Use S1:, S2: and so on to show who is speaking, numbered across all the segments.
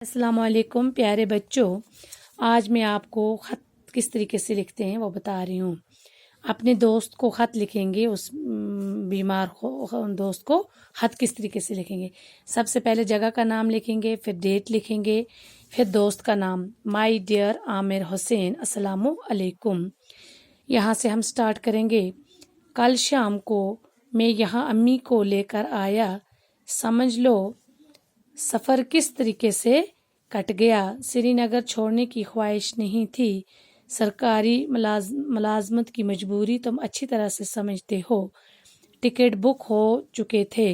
S1: अस्सलाम वालेकुम प्यारे बच्चों, आज मैं आपको ख़त किस तरीके से लिखते हैं वो बता रही हूँ। अपने दोस्त को ख़त लिखेंगे, उस बीमार दोस्त को ख़त किस तरीके से लिखेंगे। सबसे पहले जगह का नाम लिखेंगे, फिर डेट लिखेंगे, फिर दोस्त का नाम, माय डियर आमिर हुसैन अस्सलामु अलैकुम। यहाँ से हम स्टार्ट करेंगे। कल शाम को मैं यहाँ अम्मी को लेकर आया, समझ लो सफ़र किस तरीके से कट गया। श्रीनगर छोड़ने की ख्वाहिश नहीं थी, सरकारी मुलाजमत की मजबूरी तुम अच्छी तरह से समझते हो। टिकट बुक हो चुके थे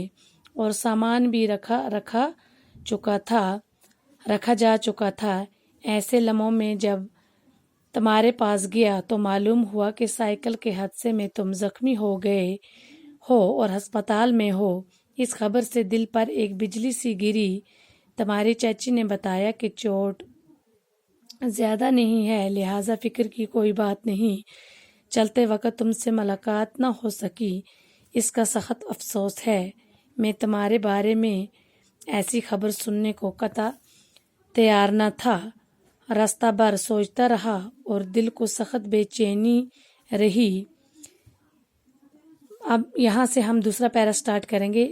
S1: और सामान भी रखा जा चुका था। ऐसे लम्हों में जब तुम्हारे पास गया तो मालूम हुआ कि साइकिल के हादसे में तुम जख्मी हो गए हो और अस्पताल में हो। इस खबर से दिल पर एक बिजली सी गिरी। तुम्हारी चाची ने बताया कि चोट ज़्यादा नहीं है, लिहाजा फिक्र की कोई बात नहीं। चलते वक्त तुमसे मुलाकात न हो सकी, इसका सख्त अफसोस है। मैं तुम्हारे बारे में ऐसी खबर सुनने को कतई तैयार न था। रास्ता भर सोचता रहा और दिल को सख्त बेचैनी रही। अब यहाँ से हम दूसरा पैरा स्टार्ट करेंगे।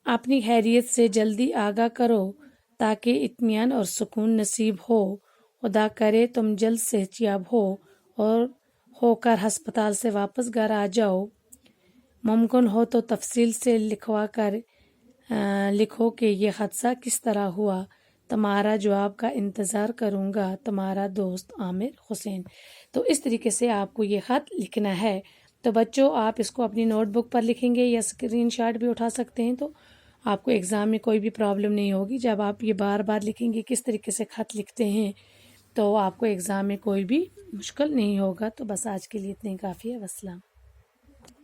S1: अपनी खैरियत से जल्दी आगाह करो ताकि इत्मीनान और सुकून नसीब हो। खुदा करे तुम जल्द सेहतयाब हो और होकर अस्पताल से वापस घर आ जाओ। मुमकिन हो तो तफसील से लिखो कि यह हादसा किस तरह हुआ। तुम्हारा जवाब का इंतज़ार करूँगा, तुम्हारा दोस्त आमिर हुसैन। तो इस तरीके से आपको ये ख़त लिखना है। तो बच्चों, आप इसको अपनी नोटबुक पर लिखेंगे या स्क्रीनशॉट भी उठा सकते हैं, तो आपको एग्ज़ाम में कोई भी प्रॉब्लम नहीं होगी। जब आप ये बार बार लिखेंगे किस तरीके से ख़त लिखते हैं, तो आपको एग्ज़ाम में कोई भी मुश्किल नहीं होगा। तो बस आज के लिए इतने काफ़ी है। वस्सलाम।